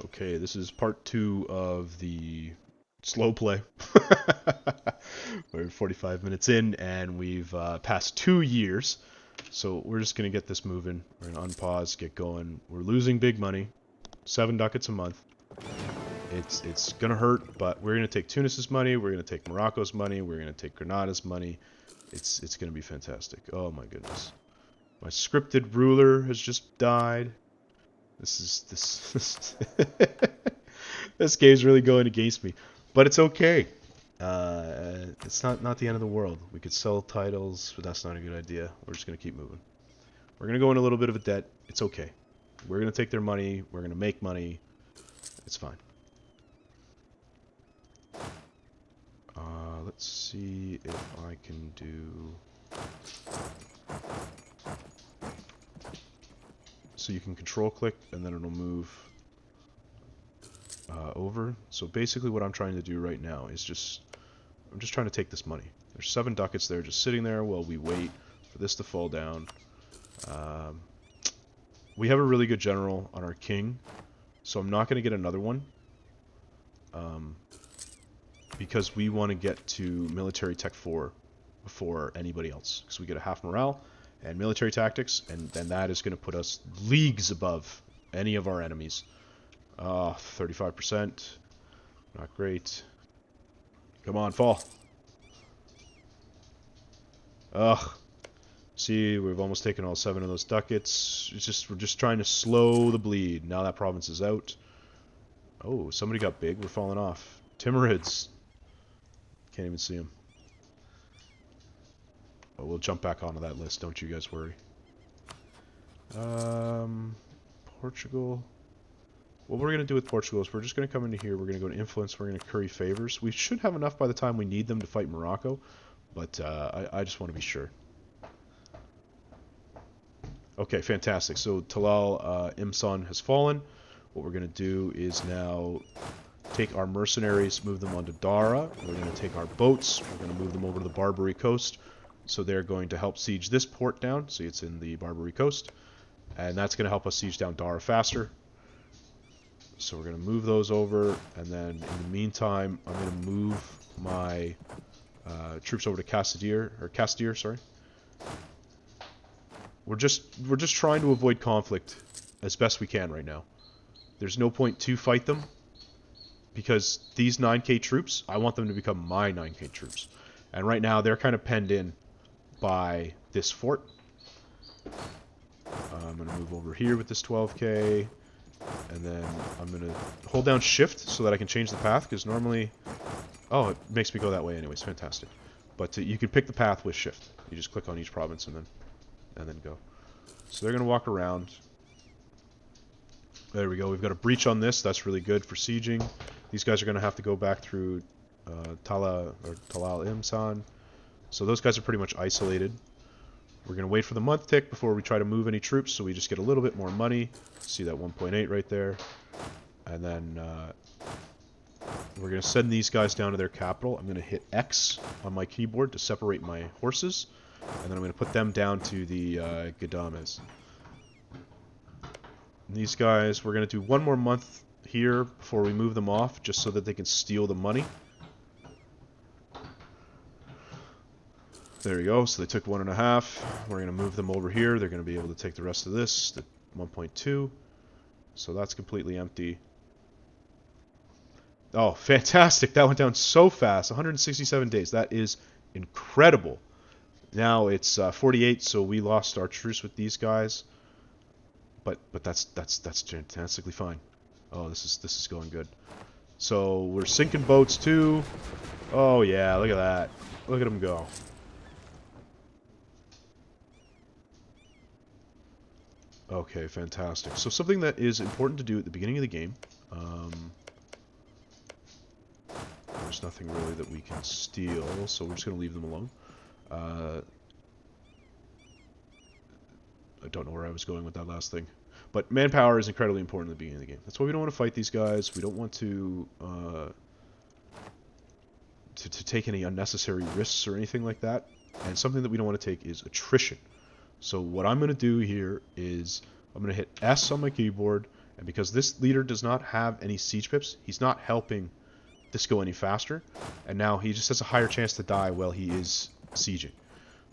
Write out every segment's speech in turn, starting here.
Okay, this is part 2 of the slow play. We're 45 minutes in, and we've passed 2 years. So we're just going to get this moving. We're going to unpause, get going. We're losing big money, 7 ducats a month. It's going to hurt, but we're going to take Tunis's money, we're going to take Morocco's money, we're going to take Grenada's money. It's going to be fantastic. Oh my goodness. My scripted ruler has just died. This this game's really going against me, but it's okay. It's not the end of the world. We could sell titles, but that's not a good idea. We're just gonna keep moving. We're gonna go in a little bit of a debt. It's okay. We're gonna take their money. We're gonna make money. It's fine. Let's see if I can do. So you can control click and then it'll move over. So basically what I'm trying to do right now is I'm just trying to take this money. There's 7 ducats there just sitting there while we wait for this to fall down. We have a really good general on our king, so I'm not going to get another one. Because we want to get to military tech 4 before anybody else. Because we get a half morale and military tactics, and then that is going to put us leagues above any of our enemies. 35%. Not great. Come on, fall. Ugh. See, we've almost taken all 7 of those ducats. We're just trying to slow the bleed. Now that province is out. Oh, somebody got big. We're falling off. Timurids. Can't even see them. Oh, we'll jump back onto that list. Don't you guys worry. Portugal. What we're going to do with Portugal is we're just going to come into here. We're going to go to influence. We're going to curry favors. We should have enough by the time we need them to fight Morocco. But I just want to be sure. Okay, fantastic. So Talal Imsan has fallen. What we're going to do is now take our mercenaries, move them onto Dara. We're going to take our boats. We're going to move them over to the Barbary coast. So they're going to help siege this port down. See, it's in the Barbary coast. And that's going to help us siege down Dara faster. So we're going to move those over. And then in the meantime, I'm going to move my troops over to Castile, sorry. We're just trying to avoid conflict as best we can right now. There's no point to fight them, because these 9k troops, I want them to become my 9k troops. And right now, they're kind of penned in by this fort. I'm going to move over here with this 12k. And then I'm going to hold down shift so that I can change the path, because normally... Oh, it makes me go that way anyways. Fantastic. But you can pick the path with shift. You just click on each province and then go. So they're going to walk around. There we go. We've got a breach on this. That's really good for sieging. These guys are going to have to go back through Talal Imsan. So those guys are pretty much isolated. We're going to wait for the month tick before we try to move any troops, so we just get a little bit more money. See that 1.8 right there. And then we're going to send these guys down to their capital. I'm going to hit X on my keyboard to separate my horses. And then I'm going to put them down to the Gadames. And these guys, we're going to do 1 more month here before we move them off, just so that they can steal the money. There we go. So they took 1.5. We're going to move them over here. They're going to be able to take the rest of this, the 1.2. So that's completely empty. Oh, fantastic. That went down so fast. 167 days. That is incredible. Now it's 48, so we lost our truce with these guys. But that's fantastically fine. Oh, this is going good. So we're sinking boats too. Oh yeah, look at that. Look at them go. Okay, fantastic. So something that is important to do at the beginning of the game. There's nothing really that we can steal, so we're just going to leave them alone. I don't know where I was going with that last thing. But manpower is incredibly important at the beginning of the game. That's why we don't want to fight these guys. We don't want to take any unnecessary risks or anything like that. And something that we don't want to take is attrition. So what I'm going to do here is I'm going to hit S on my keyboard, And because this leader does not have any siege pips, he's not helping this go any faster. And now he just has a higher chance to die while he is sieging.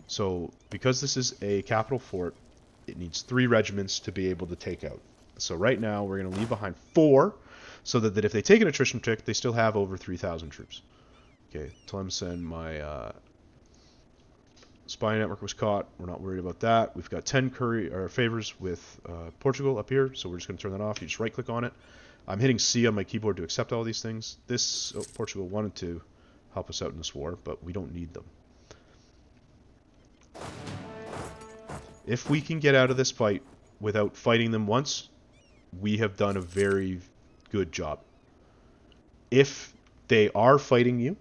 So because this is a capital fort, it needs 3 regiments to be able to take out. So right now we're going to leave behind 4, so that if they take an attrition check, they still have over 3,000 troops. Okay, Tlemcen, my spy network was caught. We're not worried about that. We've got 10 favors with Portugal up here, so we're just going to turn that off. You just right-click on it. I'm hitting C on my keyboard to accept all these things. Portugal wanted to help us out in this war, but we don't need them. If we can get out of this fight without fighting them once, we have done a very good job. If they are fighting you,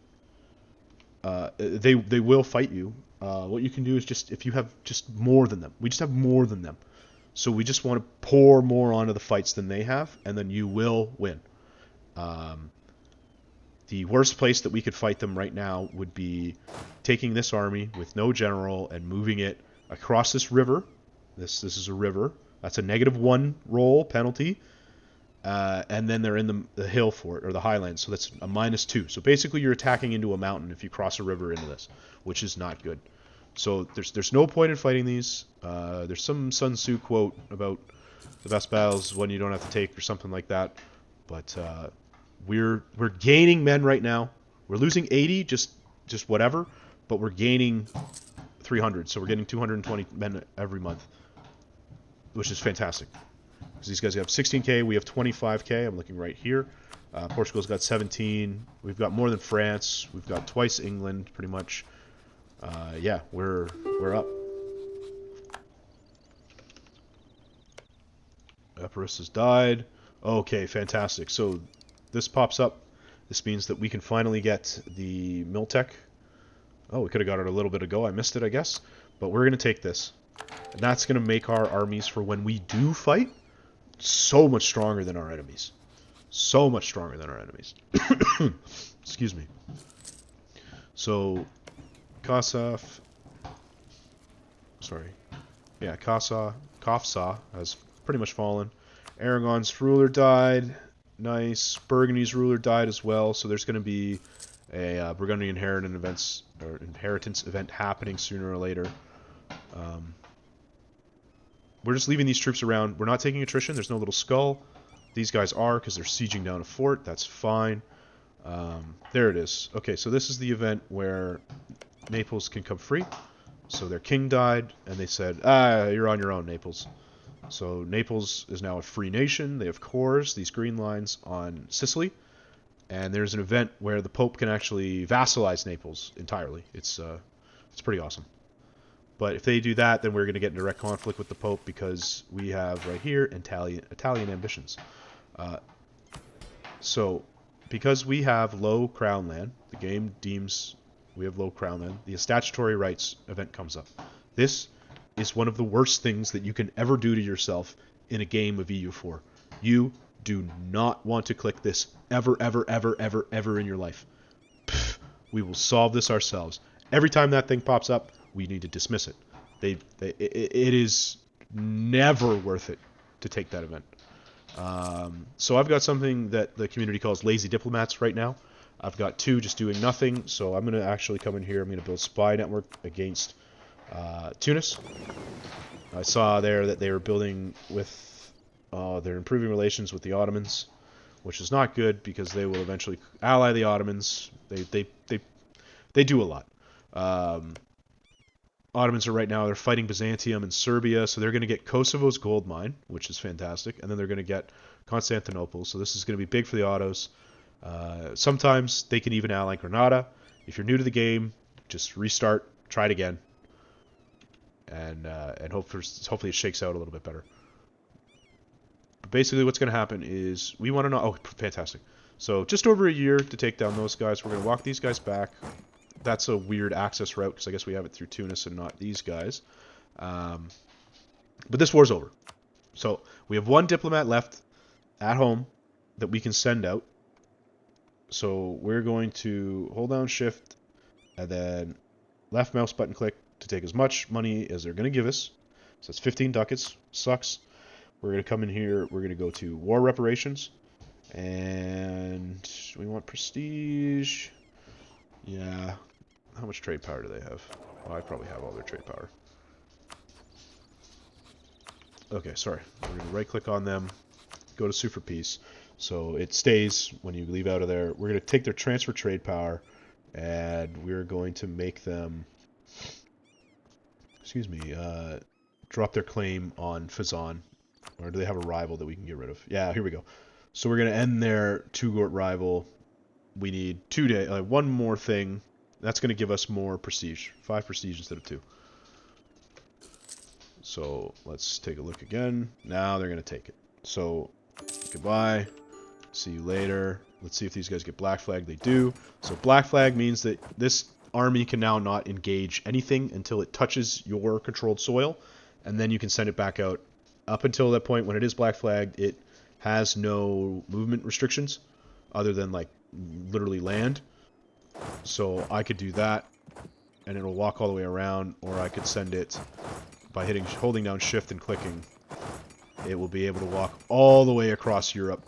they will fight you. What you can do is just, if you have just more than them, we just have more than them. So we just want to pour more onto the fights than they have, and then you will win. The worst place that we could fight them right now would be taking this army with no general and moving it across this river. This is a river. That's a -1 roll penalty. And then they're in the hill fort, or the highlands, so that's a -2. So basically you're attacking into a mountain if you cross a river into this, which is not good. So there's no point in fighting these. There's some Sun Tzu quote about the best battles one you don't have to take, or something like that. But we're gaining men right now. We're losing 80, just whatever, but we're gaining 300. So we're getting 220 men every month, which is fantastic. Because these guys have 16k, we have 25k. I'm looking right here. Portugal's got 17. We've got more than France. We've got twice England, pretty much. Yeah, we're up. Epirus has died. Okay, fantastic. So this pops up. This means that we can finally get the Miltech. Oh, we could have got it a little bit ago. I missed it, I guess. But we're going to take this. And that's going to make our armies, for when we do fight, so much stronger than our enemies. So much stronger than our enemies. Excuse me. So, Kafsa has pretty much fallen. Aragon's ruler died. Nice. Burgundy's ruler died as well. So there's going to be a Burgundian inheritance event happening sooner or later. We're just leaving these troops around. We're not taking attrition. There's no little skull. These guys are, because they're sieging down a fort. That's fine. There it is. Okay, so this is the event where Naples can come free. So their king died, and they said, you're on your own, Naples. So Naples is now a free nation. They have cores, these green lines, on Sicily. And there's an event where the Pope can actually vassalize Naples entirely. It's pretty awesome. But if they do that, then we're going to get in direct conflict with the Pope, because we have right here Italian ambitions. So because we have low crown land, the game deems we have low crown land, the statutory rights event comes up. This is one of the worst things that you can ever do to yourself in a game of EU4. You do not want to click this ever in your life. Pfft, we will solve this ourselves. Every time that thing pops up, we need to dismiss it. It is never worth it to take that event. So I've got something that the community calls lazy diplomats right now. I've got 2 just doing nothing, so I'm going to actually come in here. I'm going to build a spy network against Tunis. I saw there that they were building with, they're improving relations with the Ottomans, which is not good, because they will eventually ally the Ottomans. They do a lot. Ottomans are right now, they're fighting Byzantium and Serbia, so they're going to get Kosovo's gold mine, which is fantastic, and then they're going to get Constantinople, so this is going to be big for the Ottos. Sometimes they can even ally Granada. If you're new to the game, just restart, try it again, and hopefully it shakes out a little bit better. But basically what's going to happen is, we want to know, oh, fantastic. So just over a year to take down those guys. We're going to walk these guys back. That's a weird access route, because I guess we have it through Tunis and not these guys. But this war's over. So we have 1 diplomat left at home that we can send out. So we're going to hold down Shift and then left mouse button click to take as much money as they're going to give us. So it's 15 ducats. Sucks. We're going to come in here. We're going to go to war reparations. And we want prestige. Yeah. How much trade power do they have? Oh, I probably have all their trade power. Okay, sorry. We're going to right-click on them. Go to Super Peace. So it stays when you leave out of there. We're going to take their transfer trade power. And we're going to make them... Excuse me. Drop their claim on Fazan. Or do they have a rival that we can get rid of? Yeah, here we go. So we're going to end their two-gort rival. We need 2 days, one more thing. That's going to give us more prestige. 5 prestige instead of 2. So let's take a look again. Now they're going to take it. So goodbye. See you later. Let's see if these guys get black flag. They do. So black flag means that this army can now not engage anything until it touches your controlled soil. And then you can send it back out. Up until that point, when it is black flagged, it has no movement restrictions other than like literally land. So I could do that and it'll walk all the way around, or I could send it by holding down shift and clicking. It will be able to walk all the way across Europe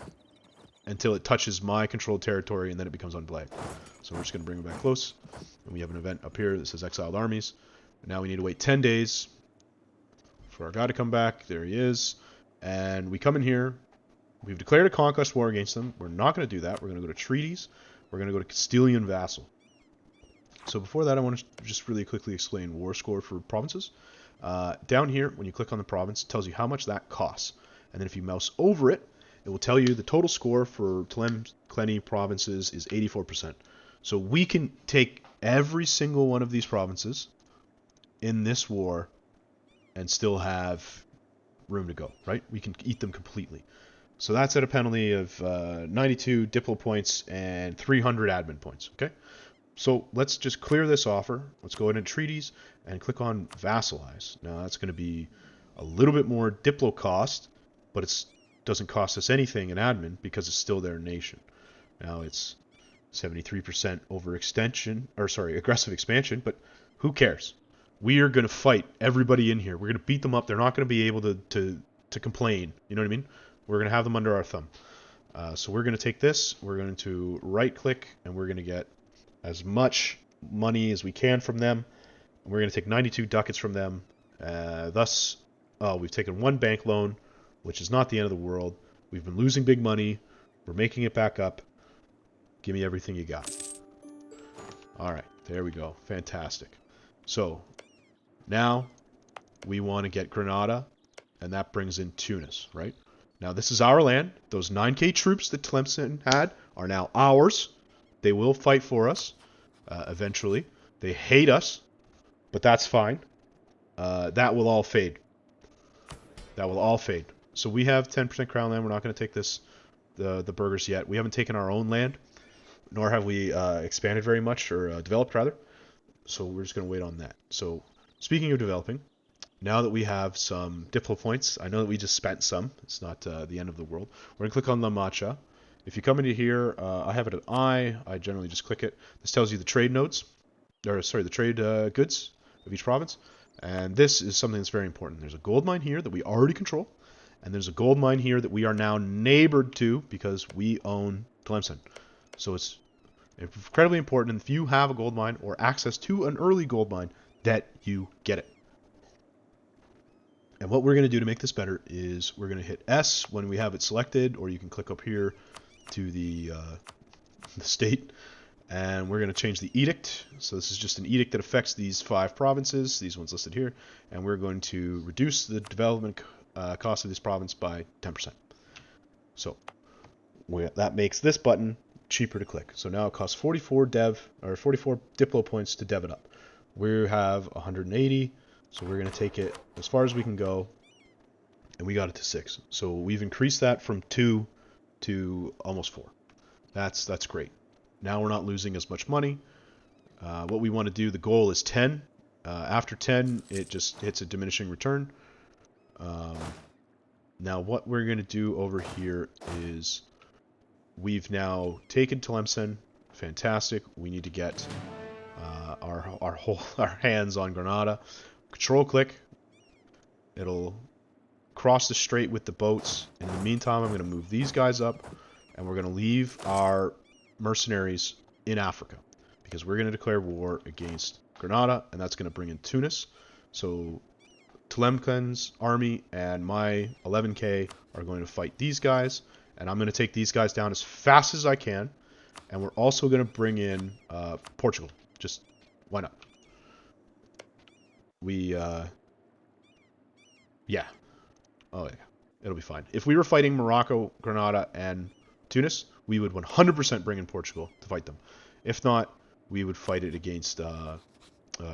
until it touches my controlled territory, and then it becomes unflagged. So we're just going to bring it back close. And we have an event up here that says exiled armies. And now we need to wait 10 days for our guy to come back. There he is. And we come in here. We've declared a conquest war against them. We're not going to do that. We're going to go to treaties. We're going to go to Castilian vassal. So before that, I want to just really quickly explain war score for provinces. Down here, when you click on the province, it tells you how much that costs. And then if you mouse over it, it will tell you the total score for Tlemceni provinces is 84%. So we can take every single one of these provinces in this war and still have room to go, right? We can eat them completely. So that's at a penalty of 92 diplo points and 300 admin points, okay? So let's just clear this offer. Let's go into treaties and click on vassalize. Now that's going to be a little bit more diplo cost, but it doesn't cost us anything in admin because it's still their nation. Now it's 73% aggressive expansion, but who cares? We are going to fight everybody in here. We're going to beat them up. They're not going to be able to complain. You know what I mean? We're going to have them under our thumb. So we're going to take this. We're going to right click and we're going to get as much money as we can from them. We're going to take 92 ducats from them. Thus, we've taken 1 bank loan, which is not the end of the world. We've been losing big money. We're making it back up. Give me everything you got. All right, there we go. Fantastic. So now we want to get Granada, and that brings in Tunis, right? Now this is our land. Those 9k troops that Tlemcen had are now ours. They will fight for us eventually. They hate us, but that's fine. That will all fade. That will all fade. So we have 10% crown land. We're not going to take the burghers yet. We haven't taken our own land, nor have we expanded very much, or developed rather. So we're just going to wait on that. So speaking of developing, now that we have some diplo points, I know that we just spent some. It's not the end of the world. We're going to click on La Macha. If you come into here, I have it at I. I generally just click it. This tells you the trade nodes, or sorry, the trade goods of each province. And this is something that's very important. There's a gold mine here that we already control, and there's a gold mine here that we are now neighbored to because we own Tlemcen. So it's incredibly important if you have a gold mine or access to an early gold mine that you get it. And what we're going to do to make this better is we're going to hit S when we have it selected, or you can click up here to the state, and we're going to change the edict. So this is just an edict that affects these 5 provinces, these ones listed here, and we're going to reduce the development cost of this province by 10%. So that makes this button cheaper to click. So now it costs 44 diplo points to dev it up. We have 180, so we're going to take it as far as we can go, and we got it to 6. So we've increased that from 2 to almost 4. That's great. Now we're not losing as much money. What we want to do, the goal is 10. After 10, it just hits a diminishing return. Now what we're going to do over here is we've now taken Tlemcen. Fantastic. We need to get our hands on Granada. Control click. It'll cross the strait with the boats. And in the meantime, I'm going to move these guys up, and we're going to leave our mercenaries in Africa, because we're going to declare war against Granada, and that's going to bring in Tunis. So Tlemcen's army and my 11k are going to fight these guys, and I'm going to take these guys down as fast as I can. And we're also going to bring in Portugal. Just, why not? Yeah. Oh, yeah. It'll be fine. If we were fighting Morocco, Granada, and Tunis, we would 100% bring in Portugal to fight them. If not, we would fight it against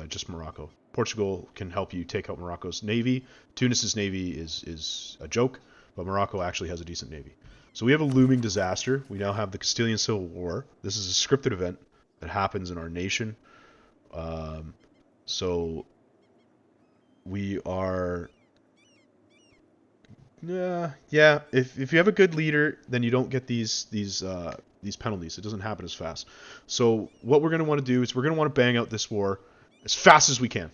just Morocco. Portugal can help you take out Morocco's navy. Tunis's navy is a joke, but Morocco actually has a decent navy. So we have a looming disaster. We now have the Castilian Civil War. This is a scripted event that happens in our nation. So we are... yeah. If you have a good leader, then you don't get these penalties. It doesn't happen as fast. So what we're going to want to do is we're going to want to bang out this war as fast as we can.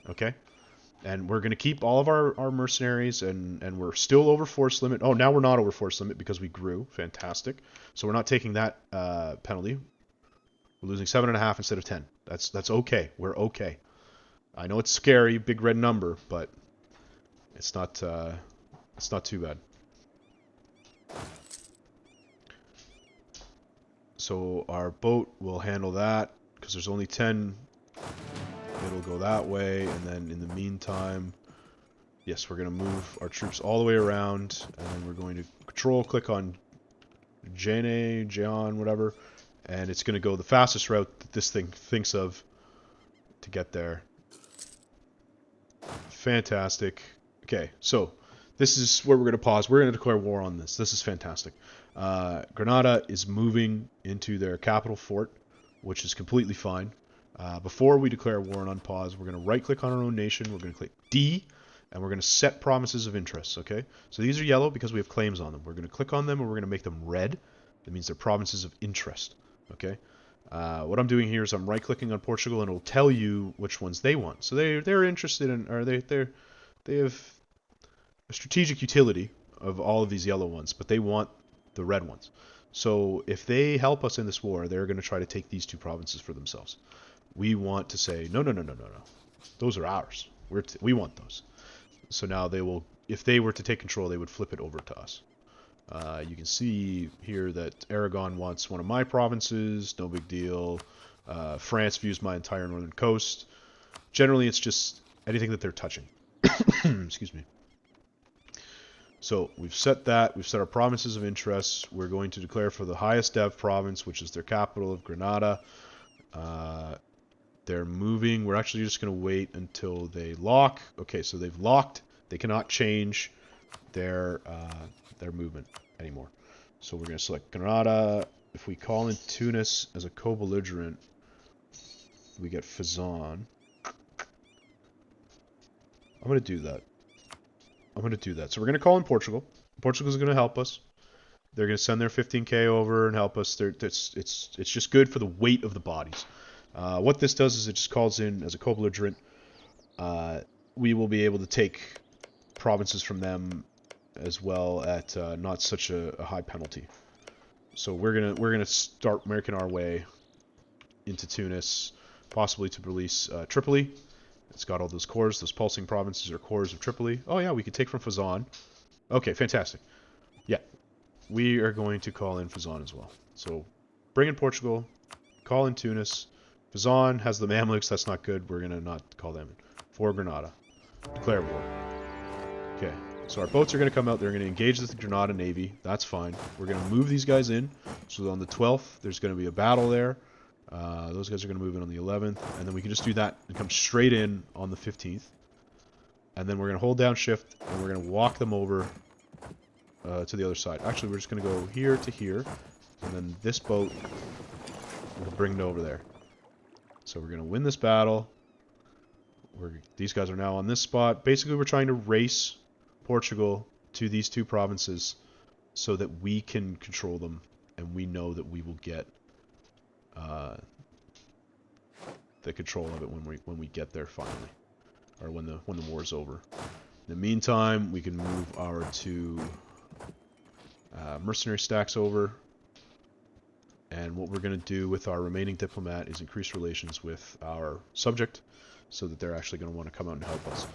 Okay? And we're going to keep all of our mercenaries, and we're still over force limit. Oh, now we're not over force limit because we grew. Fantastic. So we're not taking that penalty. We're losing 7.5 instead of 10. That's okay. We're okay. I know it's scary, big red number, but it's not too bad. So our boat will handle that because there's only 10. It'll go that way, and then in the meantime, yes, we're going to move our troops all the way around, and then we're going to click on Jeon, whatever, and it's going to go the fastest route that this thing thinks of to get there. Fantastic. Okay, so this is where we're going to pause. We're going to declare war on this. This is fantastic. Granada is moving into their capital fort, which is completely fine. Before we declare war and unpause, we're going to right-click on our own nation. We're going to click D, and we're going to set provinces of interest, okay? So these are yellow because we have claims on them. We're going to click on them, and we're going to make them red. That means they're provinces of interest, okay? What I'm doing here is I'm right-clicking on Portugal, and it'll tell you which ones they want. So they're interested in, or they have a strategic utility of all of these yellow ones, but they want the red ones. So if they help us in this war, they're going to try to take these two provinces for themselves. We want to say, no. Those are ours. We want those. So now they will, if they were to take control, they would flip it over to us. You can see here that Aragon wants one of my provinces. No big deal. France views my entire northern coast. Generally, it's just anything that they're touching. Excuse me. So we've set that. We've set our provinces of interest. We're going to declare for the highest dev province, which is their capital of Granada. They're moving. We're actually just going to wait until they lock. Okay, so they've locked. They cannot change their movement anymore. So we're going to select Granada. If we call in Tunis as a co-belligerent, we get Fazan. I'm going to do that. So we're going to call in Portugal. Portugal's going to help us. They're going to send their 15k over and help us. It's just good for the weight of the bodies. What this does is it just calls in as a co-belligerent. We will be able to take provinces from them as well at not such a high penalty. So we're gonna start making our way into Tunis, possibly to release Tripoli. It's got all those cores. Those pulsing provinces are cores of Tripoli. Oh yeah, we could take from Fazan. Okay, fantastic. Yeah, we are going to call in Fazan as well. So bring in Portugal, call in Tunis. Fazan has the Mamluks. That's not good. We're gonna not call them in. For Granada, declare war. Okay, so our boats are gonna come out. They're gonna engage the Granada Navy. That's fine. We're gonna move these guys in. So on the 12th, there's gonna be a battle there. Those guys are going to move in on the 11th, and then we can just do that and come straight in on the 15th. And then we're going to hold down shift, and we're going to walk them over to the other side. Actually, we're just going to go here to here, and then this boat will bring it over there. So we're going to win this battle. These guys are now on this spot. Basically, we're trying to race Portugal to these two provinces so that we can control them, and we know that we will get the control of it when we get there finally, or when the war's over. In the meantime, we can move our two mercenary stacks over. And what we're going to do with our remaining diplomat is increase relations with our subject so that they're actually going to want to come out and help us.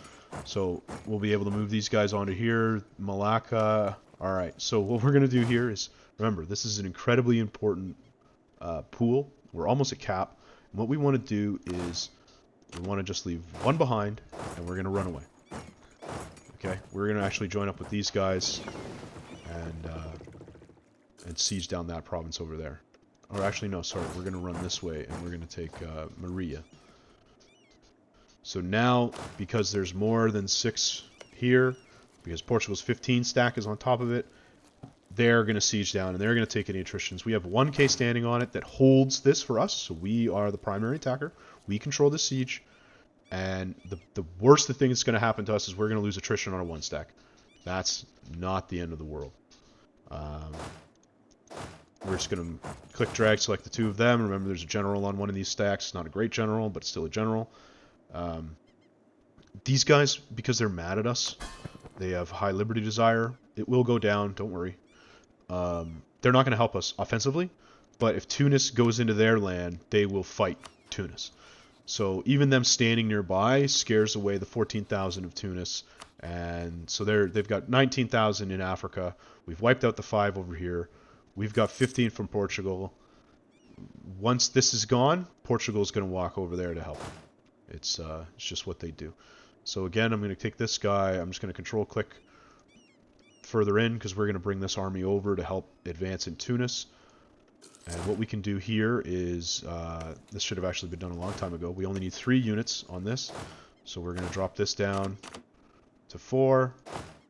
So we'll be able to move these guys onto here. Malacca. All right. So what we're going to do here is, remember, this is an incredibly important pool. We're almost at cap. And what we want to do is we want to just leave one behind, and we're going to run away. Okay? We're going to actually join up with these guys and siege down that province over there. Or actually, no, sorry. We're going to run this way, and we're going to take Maria. So now, because there's more than 6 here, because Portugal's 15 stack is on top of it, they're going to siege down, and they're going to take any attritions. We have 1k standing on it that holds this for us, so we are the primary attacker. We control the siege, and the worst thing that's going to happen to us is we're going to lose attrition on a 1 stack. That's not the end of the world. We're just going to click, drag, select the 2 of them. Remember, there's a general on one of these stacks. Not a great general, but still a general. These guys, because they're mad at us, they have high liberty desire. It will go down, don't worry. They're not going to help us offensively, but if Tunis goes into their land, they will fight Tunis. So even them standing nearby scares away the 14,000 of Tunis, and so they've got 19,000 in Africa. We've wiped out the 5 over here. We've got 15 from Portugal. Once this is gone, Portugal is going to walk over there to help. It's just what they do. So again, I'm going to take this guy. I'm just going to control click further in because we're going to bring this army over to help advance in Tunis. And what we can do here is, this should have actually been done a long time ago. We only need 3 units on this. So we're going to drop this down to 4.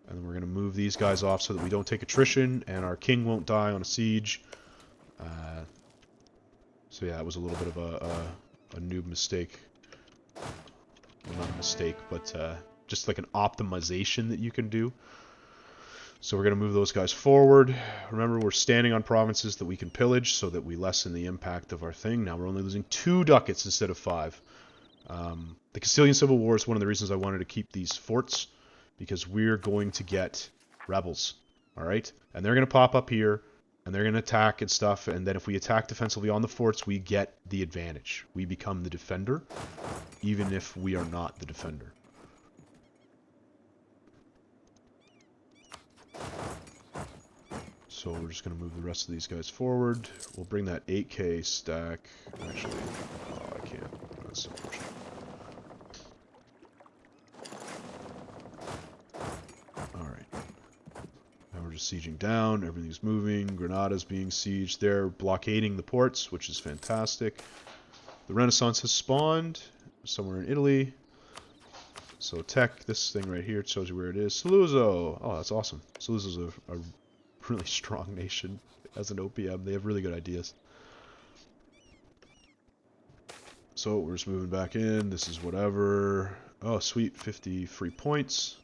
And then we're going to move these guys off so that we don't take attrition and our king won't die on a siege. So yeah, it was a little bit of a noob mistake. Well, not a mistake, but just like an optimization that you can do. So we're going to move those guys forward. Remember, we're standing on provinces that we can pillage so that we lessen the impact of our thing. Now we're only losing 2 ducats instead of 5. The Castilian Civil War is one of the reasons I wanted to keep these forts, because we're going to get rebels, all right? And they're going to pop up here, and they're going to attack and stuff, and then if we attack defensively on the forts, we get the advantage. We become the defender, even if we are not the defender. So we're just going to move the rest of these guys forward. We'll bring that 8k stack. Actually, oh, I can't. That's so much. Alright. Now we're just sieging down. Everything's moving. Granada's being sieged. They're blockading the ports, which is fantastic. The Renaissance has spawned somewhere in Italy. So tech, this thing right here, it shows you where it is. Saluzzo! Oh, that's awesome. Saluzzo's a really strong nation as an OPM. They have really good ideas. So we're just moving back in. This is whatever. Oh, sweet. 50 free points.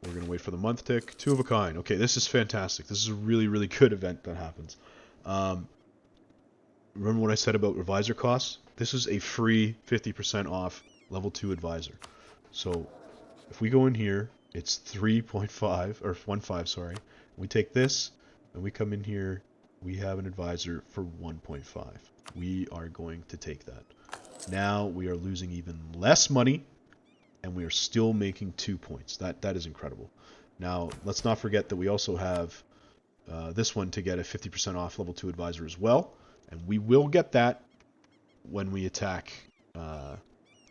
We're going to wait for the month tick. 2 of a kind. Okay, this is fantastic. This is a really, really good event that happens. Remember what I said about advisor costs? This is a free 50% off level 2 advisor. So if we go in here, it's 3.5 or 1.5, sorry. We take this and we come in here, we have an advisor for 1.5. We are going to take that. Now we are losing even less money and we are still making 2 points. That is incredible. Now let's not forget that we also have this one to get a 50% off level 2 advisor as well, and we will get that when we attack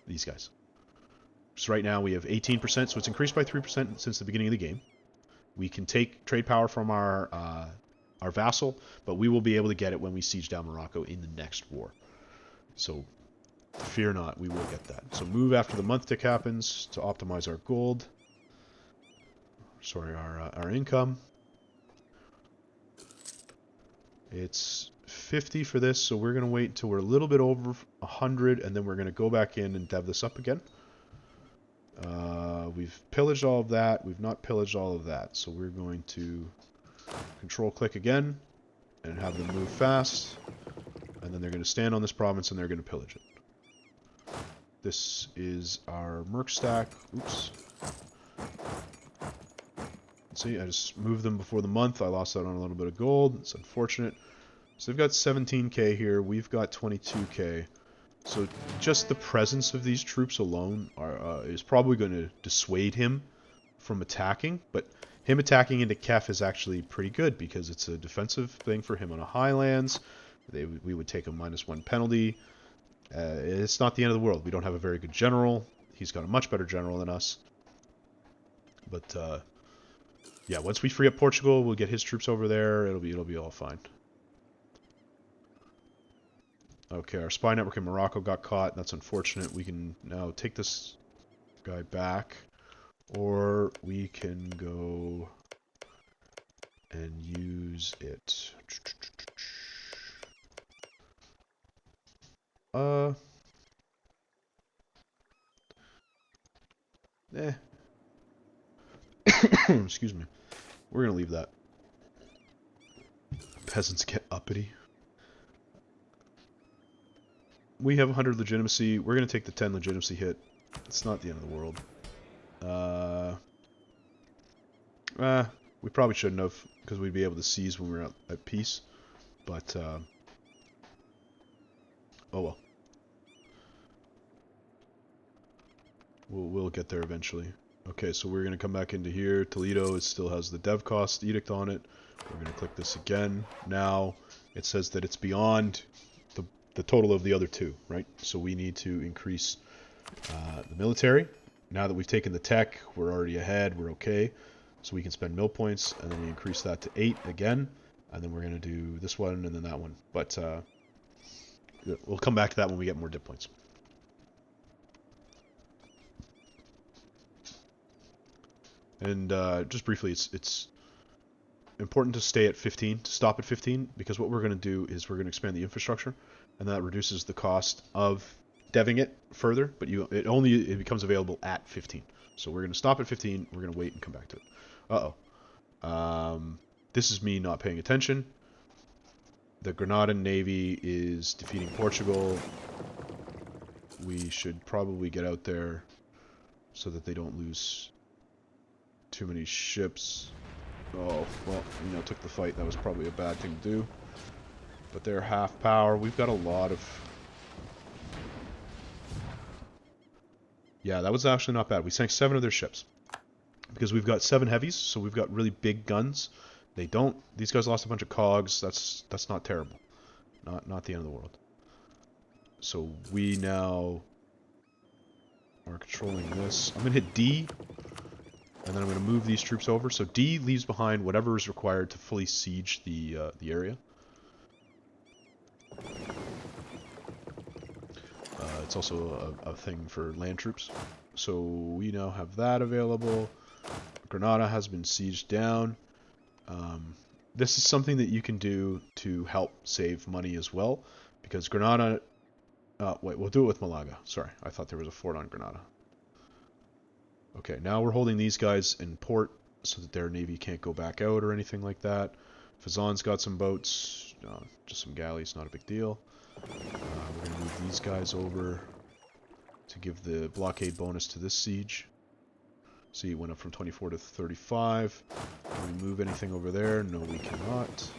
these guys. So right now we have 18%, so it's increased by 3% since the beginning of the game. We can take trade power from our vassal, but we will be able to get it when we siege down Morocco in the next war. So fear not, we will get that. So move after the month tick happens to optimize our gold. Sorry, our income. It's 50 for this, so we're going to wait until we're a little bit over 100, and then we're going to go back in and dev this up again. We've pillaged all of that. We've not pillaged all of that. So we're going to control click again and have them move fast. And then they're going to stand on this province and they're going to pillage it. This is our merc stack. Oops. See, I just moved them before the month. I lost out on a little bit of gold. It's unfortunate. So they've got 17k here. We've got 22k. So just the presence of these troops alone is probably going to dissuade him from attacking. But him attacking into Kef is actually pretty good because it's a defensive thing for him on a highlands. We would take a -1 penalty. It's not the end of the world. We don't have a very good general. He's got a much better general than us. But yeah, once we free up Portugal, we'll get his troops over there. It'll be all fine. Okay, our spy network in Morocco got caught. That's unfortunate. We can now take this guy back, or we can go and use it. Excuse me. We're gonna leave that. Peasants get uppity. We have 100 legitimacy. We're gonna take the 10 legitimacy hit. It's not the end of the world. We probably shouldn't have, because we'd be able to seize when we're at peace. But oh well. We'll get there eventually. Okay, so we're gonna come back into here. Toledo, it still has the dev cost edict on it. We're gonna click this again. Now it says that it's beyond the total of the other two, right? So we need to increase the military. Now that we've taken the tech, we're already ahead, we're okay. So we can spend mill points, and then we increase that to 8 again, and then we're going to do this one and then that one. But we'll come back to that when we get more dip points. And just briefly, it's important to stay at 15, to stop at 15, because what we're going to do is we're going to expand the infrastructure, and that reduces the cost of deving it further, but it becomes available at 15. So we're going to stop at 15, we're going to wait and come back to it. This is me not paying attention. The Granadan Navy is defeating Portugal. We should probably get out there so that they don't lose too many ships. Oh, well, took the fight. That was probably a bad thing to do. But they're half power. We've got a lot of... Yeah, that was actually not bad. We sank 7 of their ships. Because we've got 7 heavies, so we've got really big guns. They don't... These guys lost a bunch of cogs. That's not terrible. Not the end of the world. So we now are controlling this. I'm going to hit D, and then I'm going to move these troops over. So D leaves behind whatever is required to fully siege the area. It's also a thing for land troops. So we now have that available. Granada has been sieged down. This is something that you can do to help save money as well, because Granada... wait, we'll do it with Malaga. Sorry, I thought there was a fort on Granada. Okay, now we're holding these guys in port so that their navy can't go back out or anything like that. Fazan's got some boats, just some galleys, not a big deal. We're going to move these guys over to give the blockade bonus to this siege. See, it went up from 24 to 35. Can we move anything over there? No, we cannot.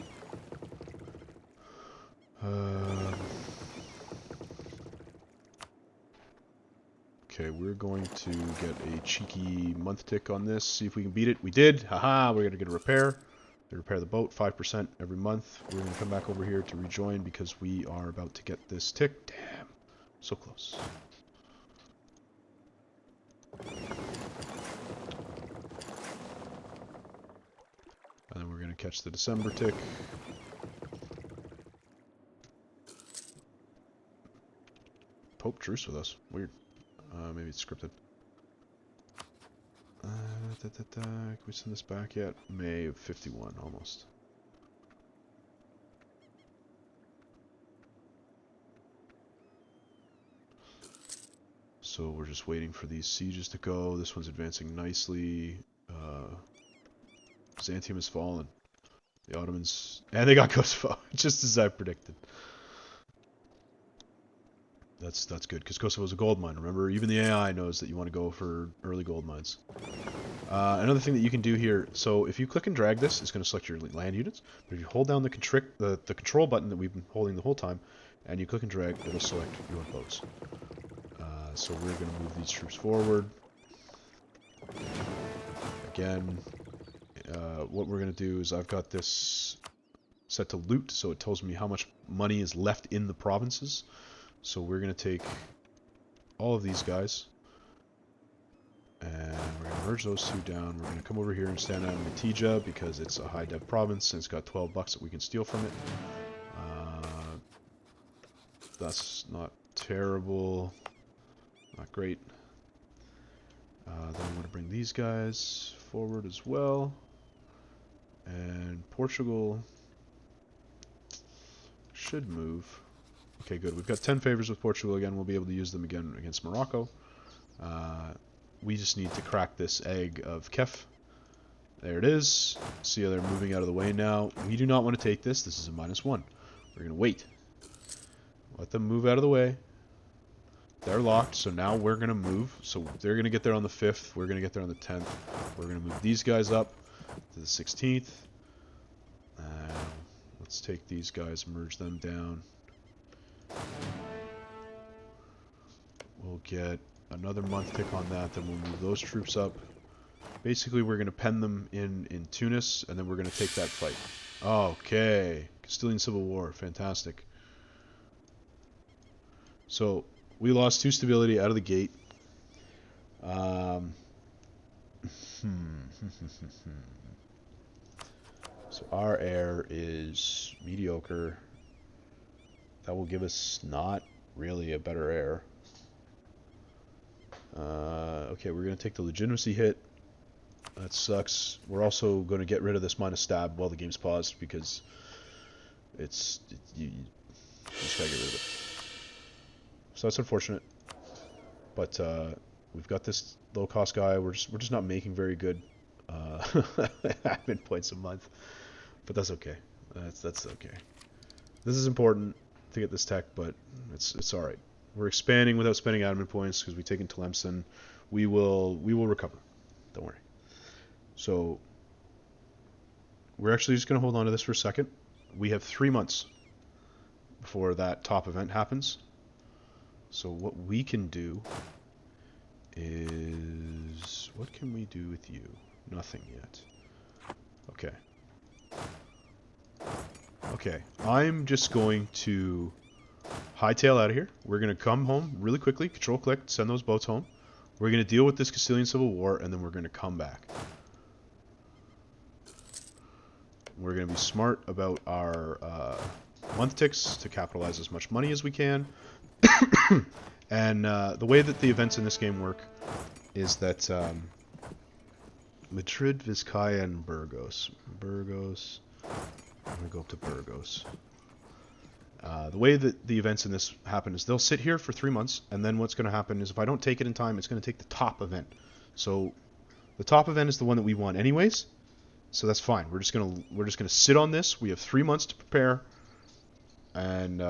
Okay, we're going to get a cheeky month tick on this. See if we can beat it. We did. Haha, we're going to get a repair. They repair the boat 5% every month. We're going to come back over here to rejoin because we are about to get this tick. Damn, so close. And then we're going to catch the December tick. Pope truce with us. Weird. Maybe it's scripted. Can we send this back yet? May of 51, almost. So we're just waiting for these sieges to go. This one's advancing nicely. Byzantium has fallen. The Ottomans... And they got Kosovo, just as I predicted. That's good, because Kosovo's a gold mine. Remember, even the AI knows that you want to go for early gold mines. Another thing that you can do here, so if you click and drag this, it's going to select your land units. But if you hold down the control button that we've been holding the whole time, and you click and drag, it'll select your boats. So we're going to move these troops forward. Again, what we're going to do is I've got this set to loot, so it tells me how much money is left in the provinces. So we're going to take all of these guys, and we're going to merge those two down. We're going to come over here and stand out in Mitija because it's a high dev province and it's got 12 bucks that we can steal from it. That's not terrible, not great. Then we want to bring these guys forward as well. And Portugal should move. Okay, good. We've got 10 favors with Portugal again. We'll be able to use them again against Morocco. We just need to crack this egg of Kef. There it is. See how they're moving out of the way now. We do not want to take this. This is a -1. We're going to wait. Let them move out of the way. They're locked, so now we're going to move. So they're going to get there on the 5th. We're going to get there on the 10th. We're going to move these guys up to the 16th. Let's take these guys, merge them down. We'll get another month tick on that, then we'll move those troops up. Basically, we're going to pen them in Tunis, and then we're going to take that fight. Okay. Castilian Civil War. Fantastic. So, we lost 2 stability out of the gate. So our air is mediocre. That will give us not really a better air. Okay, we're going to take the legitimacy hit. That sucks. We're also going to get rid of this -stab while the game's paused because you just gotta get rid of it. So that's unfortunate. But we've got this low-cost guy. We're just not making very good admin points a month. But that's okay. That's okay. This is important to get this tech, but it's all right. We're expanding without spending admin points because we've taken Tlemcen. We will recover. Don't worry. So we're actually just going to hold on to this for a second. We have 3 months before that top event happens. So what we can do is... What can we do with you? Nothing yet. Okay. Okay. I'm just going to hightail out of here. We're going to come home really quickly. Control-click, send those boats home. We're going to deal with this Castilian Civil War, and then we're going to come back. We're going to be smart about our month ticks to capitalize as much money as we can. And the way that the events in this game work is that Madrid, Vizcaya, and Burgos. Burgos. I'm going to go up to Burgos. The way that the events in this happen is they'll sit here for 3 months, and then what's going to happen is if I don't take it in time, it's going to take the top event. So the top event is the one that we want anyways. So that's fine. We're just gonna sit on this. We have 3 months to prepare, and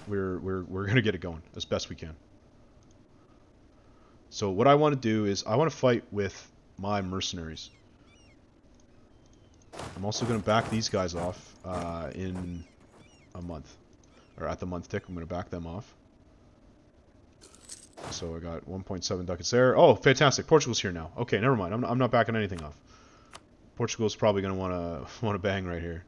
we're gonna get it going as best we can. So what I want to do is I want to fight with my mercenaries. I'm also gonna back these guys off in a month, or at the month tick. I'm gonna back them off. So I got 1.7 ducats there. Oh, fantastic! Portugal's here now. Okay, never mind. I'm not backing anything off. Portugal's probably going to want to bang right here.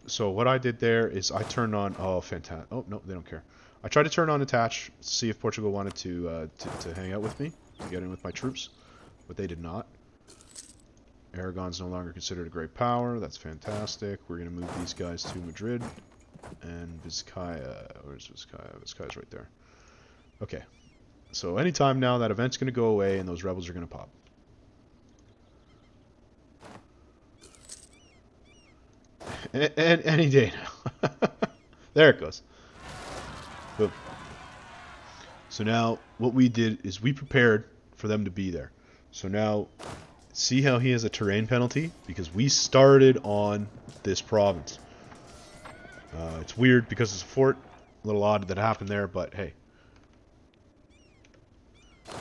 So what I did there is I turned on... Oh, fantastic. Oh, no, they don't care. I tried to turn on attach to see if Portugal wanted to hang out with me, to get in with my troops, but they did not. Aragon's no longer considered a great power. That's fantastic. We're going to move these guys to Madrid. And Vizcaya... Where's Vizcaya? Vizcaya's right there. Okay. So anytime now, that event's going to go away and those rebels are going to pop. And any day now. There it goes. Boom. So now what we did is we prepared for them to be there. So now see how he has a terrain penalty? Because we started on this province. It's weird because it's a fort. A little odd that it happened there, but hey.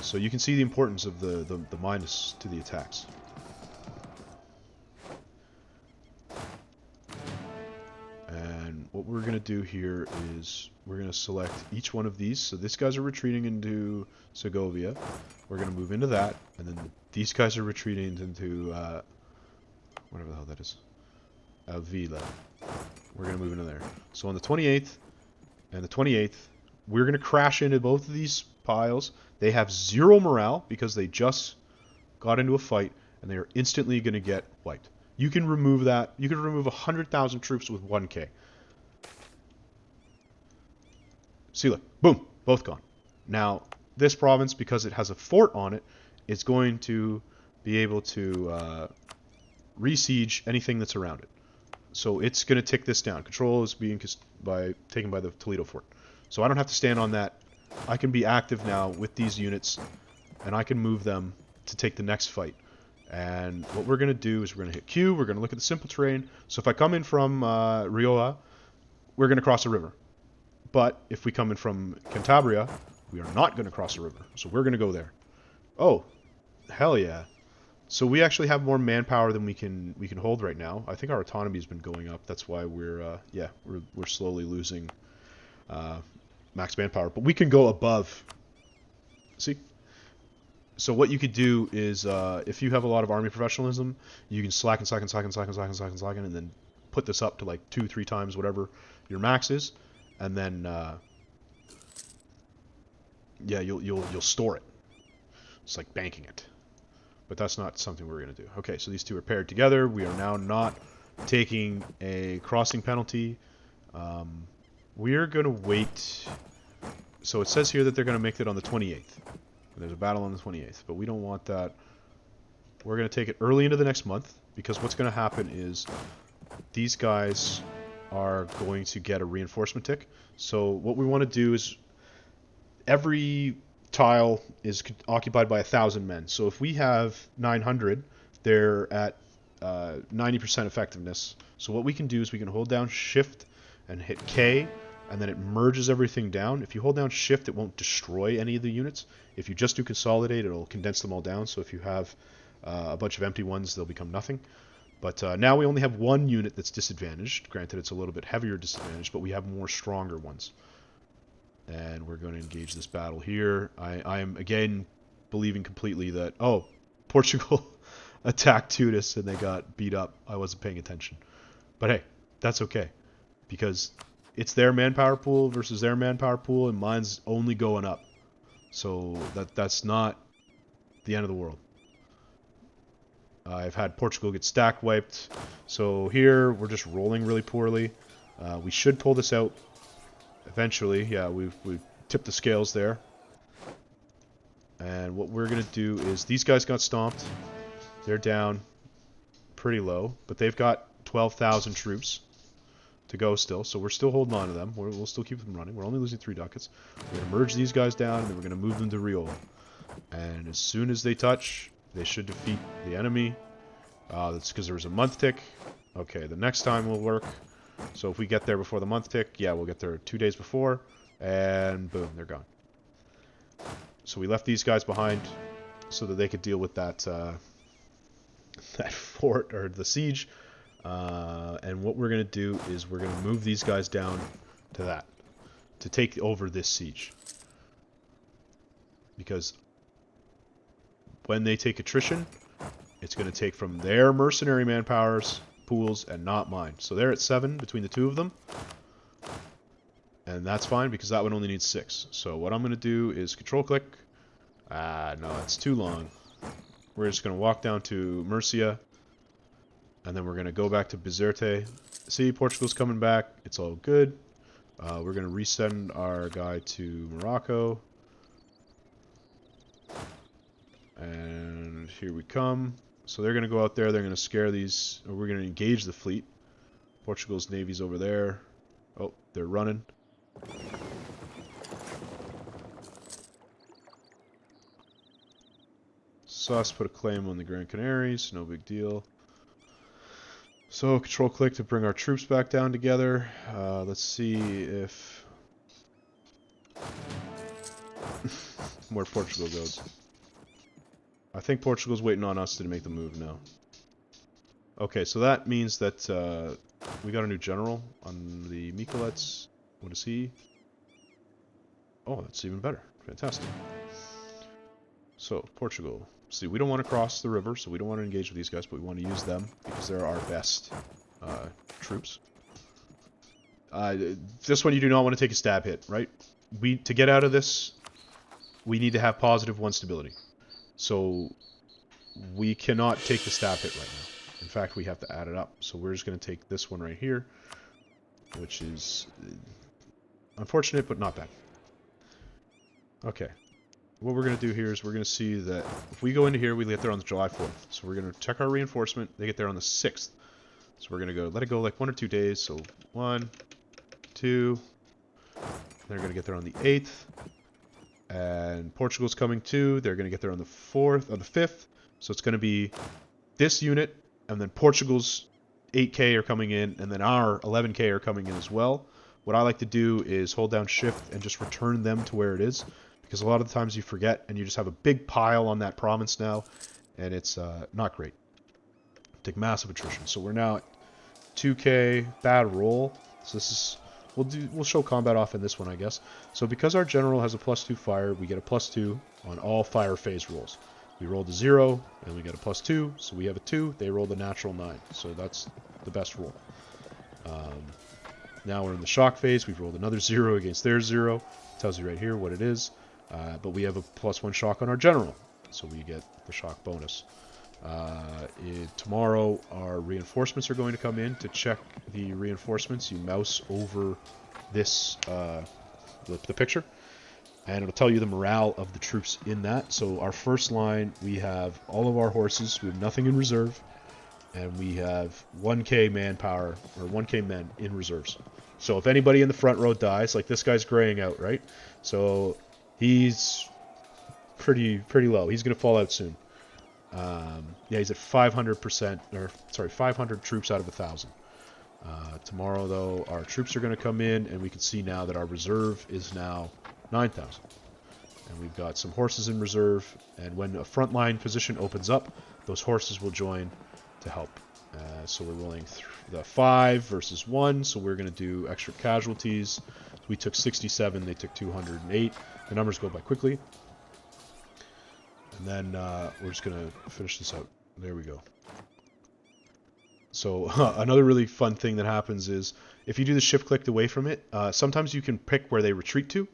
So you can see the importance of the minus to the attacks. And what we're going to do here is we're going to select each one of these. So these guys are retreating into Segovia. We're going to move into that. And then these guys are retreating into whatever the hell that is. Avila. We're going to move into there. So on the 28th and the 28th, we're going to crash into both of these piles. They have 0 morale because they just got into a fight, and they are instantly going to get wiped. You can remove that. You can remove 100,000 troops with 1k. See, look. Boom. Both gone. Now, this province, because it has a fort on it, is going to be able to re-siege anything that's around it. So it's going to tick this down. Control is being taken by the Toledo fort. So I don't have to stand on that. I can be active now with these units, and I can move them to take the next fight. And what we're going to do is we're going to hit Q. We're going to look at the simple terrain. So if I come in from Rioja, we're going to cross a river. But if we come in from Cantabria, we are not going to cross a river. So we're going to go there. Oh, hell yeah. So we actually have more manpower than we can hold right now. I think our autonomy has been going up. That's why we're slowly losing max manpower. But we can go above. See? So what you could do is, if you have a lot of army professionalism, you can slacken, and then put this up to like 2-3 times whatever your max is, and then yeah, you'll store it. It's like banking it. But that's not something we're going to do. Okay, so these two are paired together. We are now not taking a crossing penalty. We're going to wait. So it says here that they're going to make it on the 28th. There's a battle on the 28th, but we don't want that. We're going to take it early into the next month, because what's going to happen is these guys are going to get a reinforcement tick. So what we want to do is every tile is occupied by 1,000 men. So if we have 900, they're at 90% effectiveness. So what we can do is we can hold down Shift and hit K, and then it merges everything down. If you hold down Shift, it won't destroy any of the units. If you just do Consolidate, it'll condense them all down. So if you have a bunch of empty ones, they'll become nothing. But now we only have one unit that's disadvantaged. Granted, it's a little bit heavier disadvantage, but we have more stronger ones. And we're going to engage this battle here. I am, again, believing completely that, oh, Portugal attacked Tunis and they got beat up. I wasn't paying attention. But hey, that's okay. Because it's their manpower pool versus their manpower pool, and mine's only going up. So that's not the end of the world. I've had Portugal get stack wiped. So here, we're just rolling really poorly. We should pull this out eventually. Yeah, we've tipped the scales there. And what we're going to do is, these guys got stomped. They're down pretty low, but they've got 12,000 troops to go still, so we're still holding on to them. We'll still keep them running. We're only losing 3 ducats. We're going to merge these guys down, and then we're going to move them to Riola. And as soon as they touch, they should defeat the enemy. That's because there was a month tick. Okay, the next time will work. So if we get there before the month tick, yeah, we'll get there 2 days before, and boom, they're gone. So we left these guys behind so that they could deal with that that fort, or the siege. And what we're going to do is we're going to move these guys down to that, to take over this siege. Because when they take attrition, it's going to take from their mercenary manpowers pools and not mine. So they're at 7 between the two of them. And that's fine, because that one only needs 6. So what I'm going to do is control click. No, it's too long. We're just going to walk down to Murcia. And then we're going to go back to Bizerte. See, Portugal's coming back. It's all good. We're going to resend our guy to Morocco. And here we come. So they're going to go out there. They're going to scare these. Or we're going to engage the fleet. Portugal's navy's over there. Oh, they're running. Sus put a claim on the Gran Canaries. No big deal. So control click to bring our troops back down together. Let's see if where Portugal goes. I think Portugal's waiting on us to make the move now. Okay, so that means that we got a new general on the Mikolets. What is he? Oh, that's even better. Fantastic. So, Portugal. See, we don't want to cross the river, so we don't want to engage with these guys, but we want to use them because they're our best troops. This one you do not want to take a stab hit, right? To get out of this, we need to have +1 stability. So, we cannot take the stab hit right now. In fact, we have to add it up. So we're just going to take this one right here, which is unfortunate, but not bad. Okay. What we're going to do here is we're going to see that if we go into here, we get there on July 4th. So we're going to check our reinforcement. They get there on the 6th. So we're going to let it go like 1 or 2 days. So 1, 2. They're going to get there on the 8th. And Portugal's coming too. They're going to get there on the 4th, on the 5th. So it's going to be this unit, and then Portugal's 8k are coming in, and then our 11k are coming in as well. What I like to do is hold down shift and just return them to where it is, because a lot of the times you forget and you just have a big pile on that province now, and it's not great. Take massive attrition. So we're now at 2k, bad roll. So this is, we'll show combat off in this one, I guess. So because our general has a +2 fire, we get a +2 on all fire phase rolls. We rolled a 0, and we get a +2, so we have a 2. They rolled a natural 9, so that's the best roll. Now we're in the shock phase. We've rolled another 0 against their 0. It tells you right here what it is. But we have a +1 shock on our general, so we get the shock bonus. Tomorrow, our reinforcements are going to come in. To check the reinforcements, you mouse over this the picture, and it'll tell you the morale of the troops in that. So our first line, we have all of our horses. We have nothing in reserve. And we have 1k manpower, or 1k men in reserves. So if anybody in the front row dies, like this guy's graying out, right? So he's pretty low. He's going to fall out soon. Yeah, he's at 500%, or sorry, 500 troops out of 1,000. Tomorrow, though, our troops are going to come in, and we can see now that our reserve is now 9,000. And we've got some horses in reserve, and when a frontline position opens up, those horses will join to help. So we're rolling the 5 versus 1, so we're going to do extra casualties. So we took 67, they took 208. The numbers go by quickly. And then we're just going to finish this out. There we go. So another really fun thing that happens is if you do the shift click away from it, sometimes you can pick where they retreat to.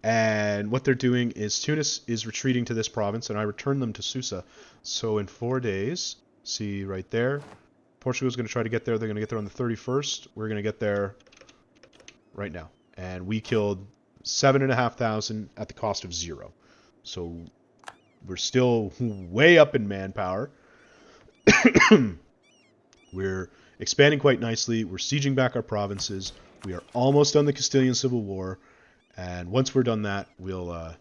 And what they're doing is Tunis is retreating to this province, and I return them to Susa. So in 4 days, see right there, Portugal's going to try to get there. They're going to get there on the 31st. We're going to get there right now. And we killed 7,500 at the cost of 0. So we're still way up in manpower. We're expanding quite nicely. We're sieging back our provinces. We are almost done the Castilian Civil War. And once we're done that, we'll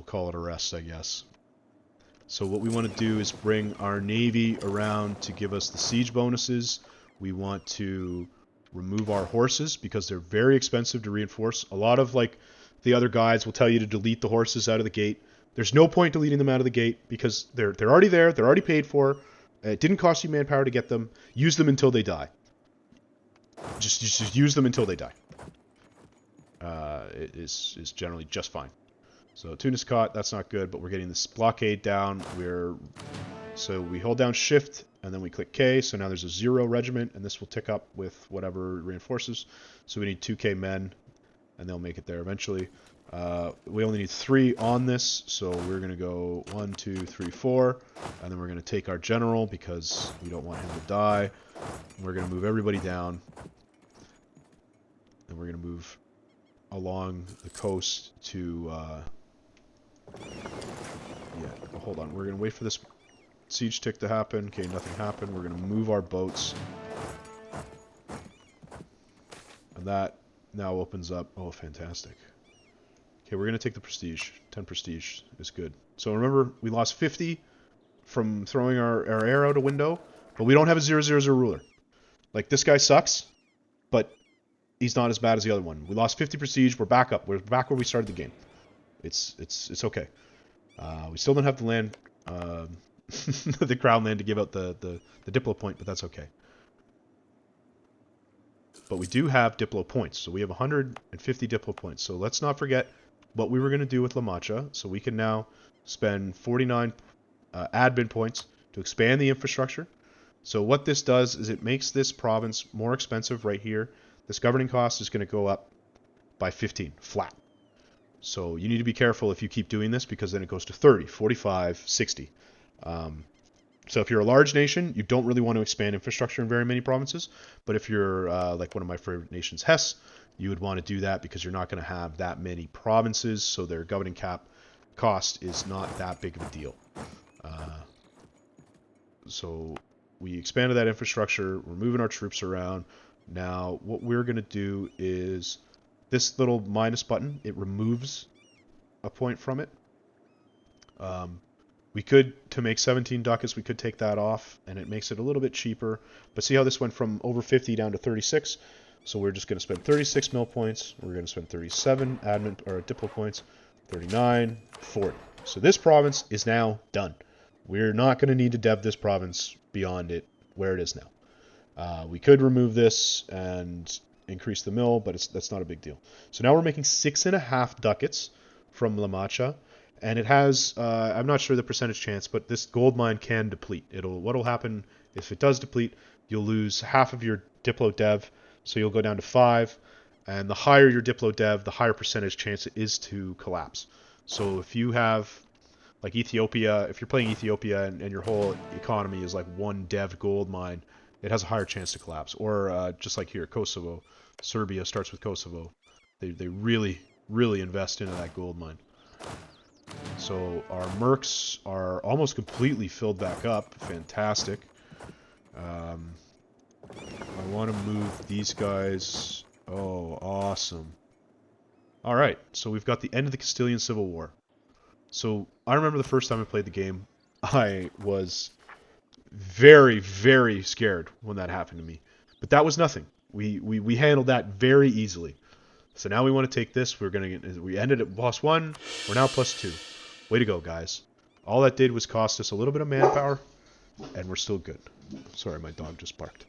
call it a rest, I guess. So what we want to do is bring our navy around to give us the siege bonuses. We want to remove our horses because they're very expensive to reinforce. A lot of like the other guides will tell you to delete the horses out of the gate. There's no point deleting them out of the gate because they're already there. They're already paid for. It didn't cost you manpower to get them. Use them until they die. Just use them until they die. It is generally just fine. So Tunis caught, that's not good, but we're getting this blockade down. So we hold down shift and then we click K. So now there's a 0 regiment, and this will tick up with whatever reinforces. So we need 2k men, and they'll make it there eventually. We only need 3 on this, so we're going to go 1, 2, 3, 4, and then we're going to take our general because we don't want him to die. We're going to move everybody down, and we're going to move along the coast to hold on, we're gonna wait for this siege tick to happen. Okay, nothing happened. We're gonna move our boats, and that now opens up. Oh, fantastic. Okay, we're gonna take the prestige. 10 prestige is good. So remember, we lost 50 from throwing our arrow out a window, But we don't have a 0-0-0 ruler. Like, this guy sucks, but he's not as bad as the other one. We lost 50 prestige. We're back up. We're back where we started the game. It's okay. We still don't have the land, the crown land to give out the Diplo point, but that's okay. But we do have Diplo points, so we have 150 Diplo points. So let's not forget what we were going to do with La Mancha. So we can now spend 49 admin points to expand the infrastructure. So what this does is it makes this province more expensive right here. This governing cost is going to go up by 15, flat. So you need to be careful if you keep doing this, because then it goes to 30, 45, 60. So if you're a large nation, you don't really want to expand infrastructure in very many provinces. But if you're like one of my favorite nations, Hesse, you would want to do that because you're not going to have that many provinces. So their governing cap cost is not that big of a deal. So we expanded that infrastructure. We're moving our troops around. Now what we're going to do is this little minus button, it removes a point from it. We could, to make 17 ducats, we could take that off, and it makes it a little bit cheaper. But see how this went from over 50 down to 36? So we're just going to spend 36 mil points. We're going to spend 37 admin or Diplo points, 39, 40. So this province is now done. We're not going to need to dev this province beyond it where it is now. We could remove this and increase the mill, but that's not a big deal. So now we're making 6.5 ducats from La Mancha. And it has, I'm not sure the percentage chance, but this gold mine can deplete. What'll happen if it does deplete, you'll lose half of your Diplo dev, so you'll go down to 5. And the higher your Diplo dev, the higher percentage chance it is to collapse. So if you have, like Ethiopia, if you're playing Ethiopia and your whole economy is like one dev gold mine, it has a higher chance to collapse. Or just like here, Kosovo, Serbia starts with Kosovo. They really, really invest into that gold mine. So our mercs are almost completely filled back up. Fantastic. I want to move these guys. Oh, awesome. All right, so we've got the end of the Castilian Civil War. So I remember the first time I played the game, I was very, very scared when that happened to me. But that was nothing. We handled that very easily. So now we want to take this. We ended at +1. We're now +2. Way to go, guys. All that did was cost us a little bit of manpower, and we're still good. Sorry, my dog just barked.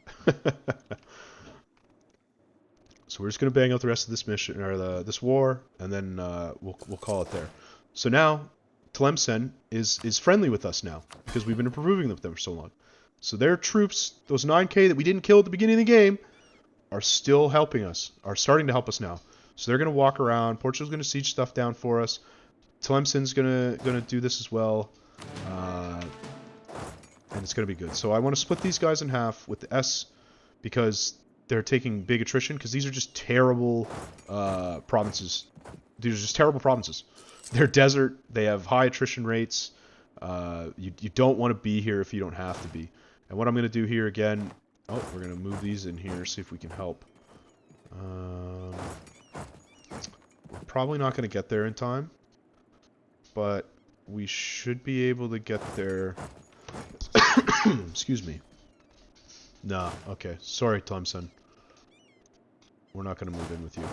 So we're just going to bang out the rest of this mission, or this war, and then we'll call it there. So now, Tlemcen is friendly with us now, because we've been improving them for so long. So their troops, those 9k that we didn't kill at the beginning of the game, are still helping us, are starting to help us now. So they're going to walk around. Portugal's going to siege stuff down for us. Tlemcen's gonna do this as well, and it's gonna be good. So I want to split these guys in half with the S, because they're taking big attrition, because these are just terrible provinces. These are just terrible provinces. They're desert. They have high attrition rates. You don't want to be here if you don't have to be. And what I'm gonna do here again. Oh, we're gonna move these in here. See if we can help. We're probably not gonna get there in time. But we should be able to get there. Excuse me. Nah, okay. Sorry, Thompson. We're not going to move in with you.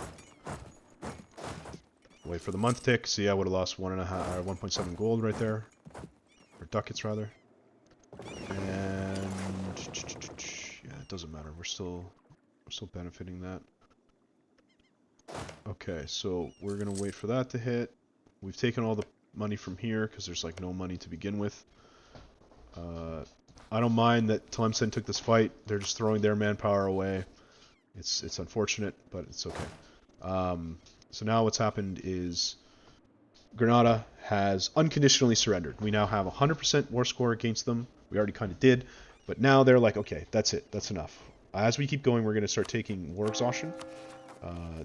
Wait for the month tick. See, I would have lost 1.7 gold right there. Or ducats, rather. And yeah, it doesn't matter. We're still benefiting that. Okay, so we're going to wait for that to hit. We've taken all the money from here because there's like no money to begin with. I don't mind that Tlemcen took this fight. They're just throwing their manpower away. It's unfortunate, but it's okay. So now what's happened is Granada has unconditionally surrendered. We now have 100% war score against them. We already kind of did, but now they're like, okay, that's it. That's enough. As we keep going, we're going to start taking war exhaustion.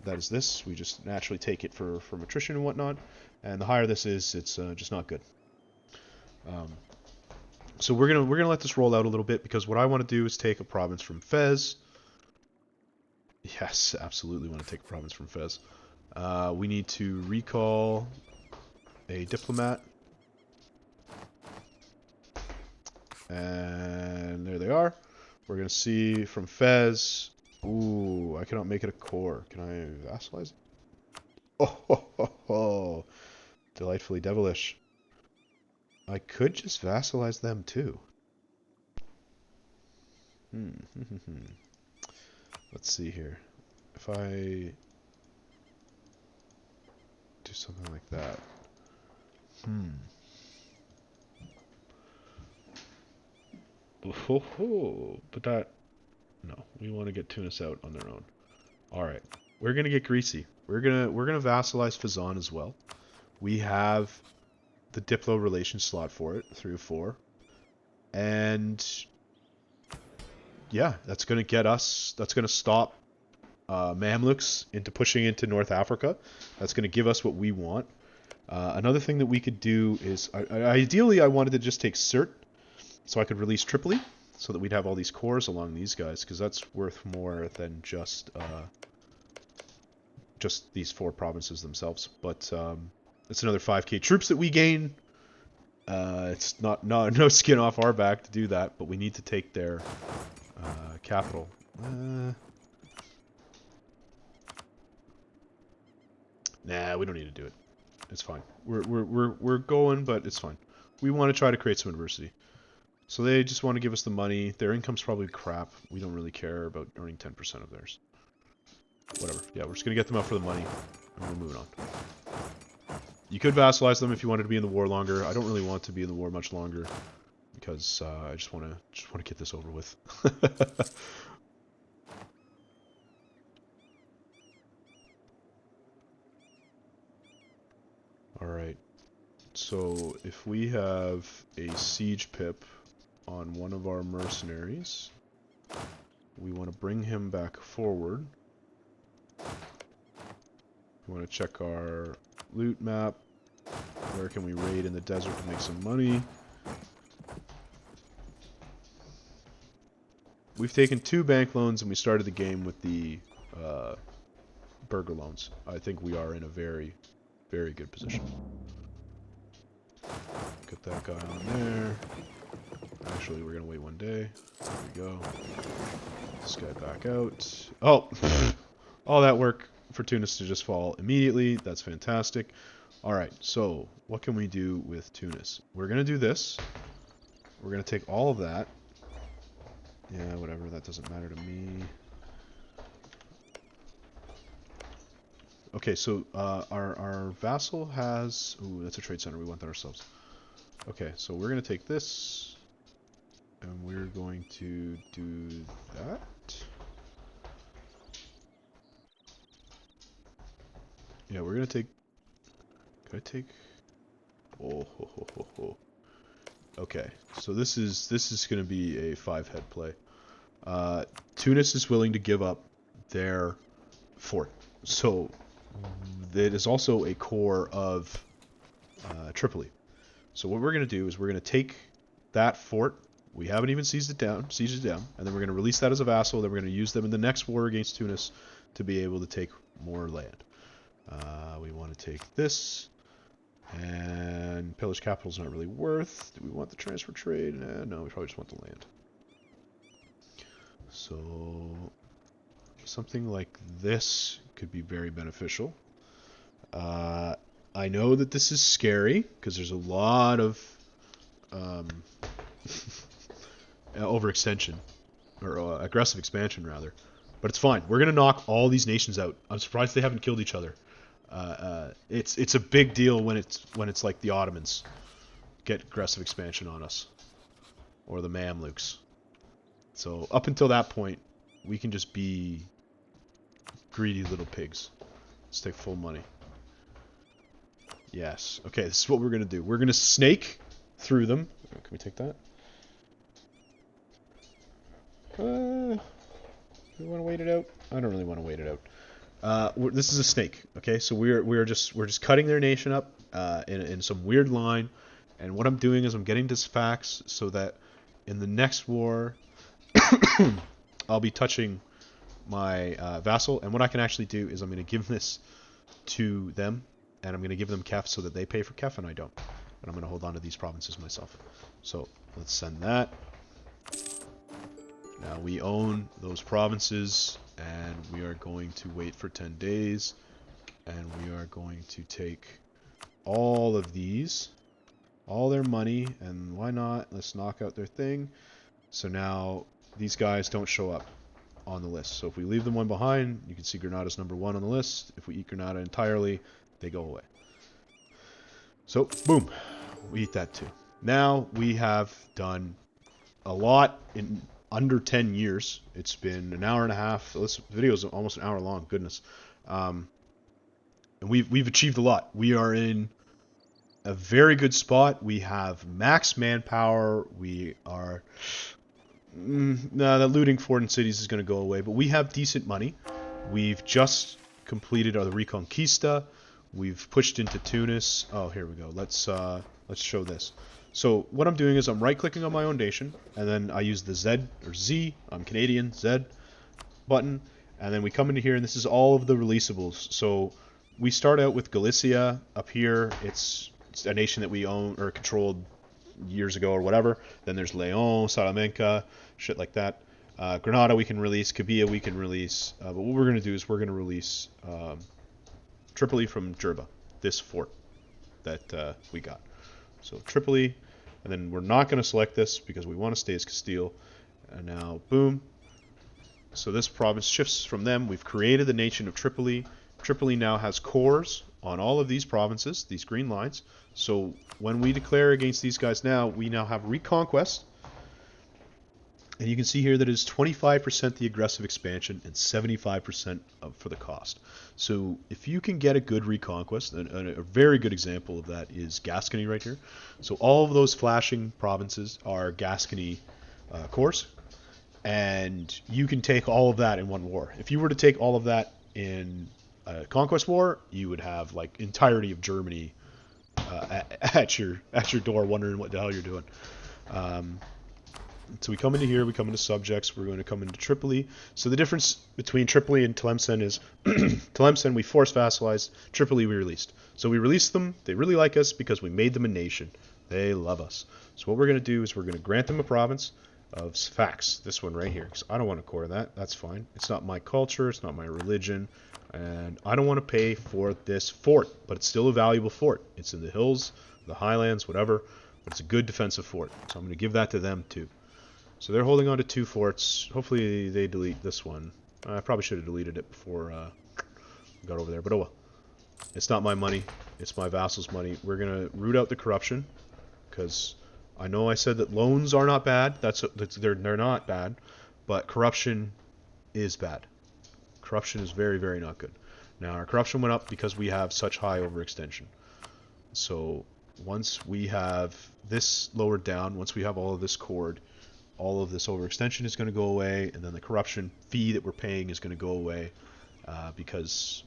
That is this. We just naturally take it from attrition and whatnot. And the higher this is, it's just not good. So we're gonna let this roll out a little bit, because what I want to do is take a province from Fez. Yes, absolutely want to take a province from Fez. We need to recall a diplomat. And there they are. We're going to see from Fez. Ooh, I cannot make it a core. Can I vassalize it? Oh, ho, ho, ho. Delightfully devilish. I could just vassalize them too. Let's see here. If I do something like that. But that... No, we want to get Tunis out on their own. Alright. We're gonna get greasy. We're gonna vassalize Fazan as well. We have the Diplo relation slot for it, 3 or 4. And yeah, that's gonna get us, that's gonna stop Mamluks into pushing into North Africa. That's gonna give us what we want. Another thing that we could do is, ideally I wanted to just take Sirte, so I could release Tripoli, so that we'd have all these cores along these guys, because that's worth more than just these 4 provinces themselves. But it's another 5k troops that we gain. It's no skin off our back to do that, but we need to take their capital. Nah, we don't need to do it. It's fine. We're going, but it's fine. We want to try to create some adversity. So they just want to give us the money. Their income's probably crap. We don't really care about earning 10% of theirs. Whatever. Yeah, we're just going to get them out for the money, and we're moving on. You could vassalize them if you wanted to be in the war longer. I don't really want to be in the war much longer, because I just want to get this over with. Alright. So, if we have a siege pip on one of our mercenaries, we want to bring him back forward. We want to check our loot map. Where can we raid in the desert to make some money? We've taken 2 bank loans and we started the game with the burger loans. I think we are in a very, very good position. Get that guy on there. Actually, we're going to wait 1 day. There we go. This guy back out. Oh! All that work for Tunis to just fall immediately. That's fantastic. Alright, so what can we do with Tunis? We're going to do this. We're going to take all of that. Yeah, whatever. That doesn't matter to me. Okay, so our vassal has... Ooh, that's a trade center. We want that ourselves. Okay, so we're going to take this. And we're going to do that. Yeah, we're going to take... Could I take... Oh, ho, ho, ho, ho. Okay, so this is going to be a 5-head play. Tunis is willing to give up their fort. So that is also a core of Tripoli. So what we're going to do is we're going to take that fort. We haven't even sieged it down, and then we're going to release that as a vassal. Then we're going to use them in the next war against Tunis to be able to take more land. We want to take this, and pillage capital is not really worth. Do we want the transfer trade? No, we probably just want the land. So something like this could be very beneficial. I know that this is scary because there's a lot of overextension, or aggressive expansion rather, but it's fine. We're gonna knock all these nations out. I'm surprised they haven't killed each other. It's a big deal when it's like the Ottomans get aggressive expansion on us, or the Mamluks. So up until that point, we can just be greedy little pigs. Let's take full money. Yes. Okay, this is what we're gonna do. We're gonna snake through them. Can we take that? Do we want to wait it out? I don't really want to wait it out. This is a snake. Okay, so we're just cutting their nation up in some weird line, and what I'm doing is I'm getting this fax so that in the next war, I'll be touching my vassal, and what I can actually do is I'm going to give this to them, and I'm going to give them Kef so that they pay for Kef and I don't. And I'm going to hold on to these provinces myself. So let's send that. Now we own those provinces, and we are going to wait for 10 days, and we are going to take all of these, all their money, and why not? Let's knock out their thing. So now these guys don't show up on the list. So if we leave them one behind, you can see Granada's number 1 on the list. If we eat Granada entirely, they go away. So boom, we eat that too. Now we have done a lot in under 10 years. It's been an hour and a half. This video is almost an hour long. Goodness. And we've achieved a lot. We are in a very good spot. We have max manpower. We are... no, the looting fort and cities is going to go away, but we have decent money. We've just completed our Reconquista. We've pushed into Tunis. Oh, here we go. Let's show this. So what I'm doing is I'm right-clicking on my own nation, and then I use the Z or Z. I'm Canadian, Z button, and then we come into here, and this is all of the releasables. So we start out with Galicia up here. It's a nation that we own or controlled years ago or whatever. Then there's Leon, Salamanca, shit like that. Granada we can release, Kabia we can release, but what we're going to do is we're going to release Tripoli from Jerba, this fort that we got. So Tripoli, and then we're not going to select this because we want to stay as Castile. And now, boom. So this province shifts from them. We've created the nation of Tripoli. Tripoli now has cores on all of these provinces, these green lines. So when we declare against these guys now, we now have reconquest. And you can see here that it is 25% the aggressive expansion and 75% for the cost. So if you can get a good reconquest, and a very good example of that is Gascony right here. So all of those flashing provinces are Gascony cores, and you can take all of that in one war. If you were to take all of that in a conquest war, you would have like entirety of Germany at your door, wondering what the hell you're doing. So we come into here, we come into subjects, we're going to come into Tripoli. So the difference between Tripoli and Tlemcen is Tlemcen we force vassalized, Tripoli we released. So we released them, they really like us because we made them a nation. They love us. So what we're going to do is we're going to grant them a province of Sfax, this one right here, because I don't want to core that, that's fine. It's not my culture, it's not my religion, and I don't want to pay for this fort, but it's still a valuable fort. It's in the hills, the highlands, whatever, but it's a good defensive fort. So I'm going to give that to them too. So they're holding on to 2 forts. Hopefully they delete this one. I probably should have deleted it before I got over there, but oh well. It's not my money. It's my vassals' money. We're going to root out the corruption, because I know I said that loans are not bad. They're not bad, but corruption is bad. Corruption is very, very not good. Now, our corruption went up because we have such high overextension. So once we have this lowered down, once we have all of this cored, all of this overextension is going to go away, and then the corruption fee that we're paying is going to go away because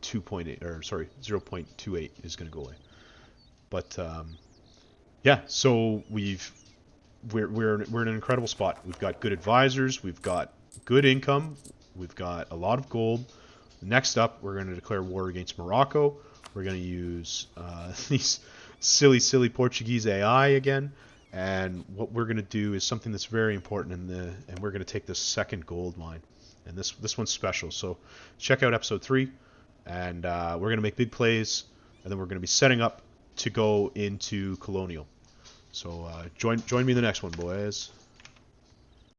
0.28 is going to go away. But yeah, so we're in an incredible spot. We've got good advisors, we've got good income, we've got a lot of gold. Next up, we're going to declare war against Morocco. We're going to use these silly Portuguese AI again. And what we're going to do is something that's very important, and we're going to take this second gold mine. And this one's special. So check out episode 3, and we're going to make big plays, and then we're going to be setting up to go into Colonial. So join me in the next one, boys.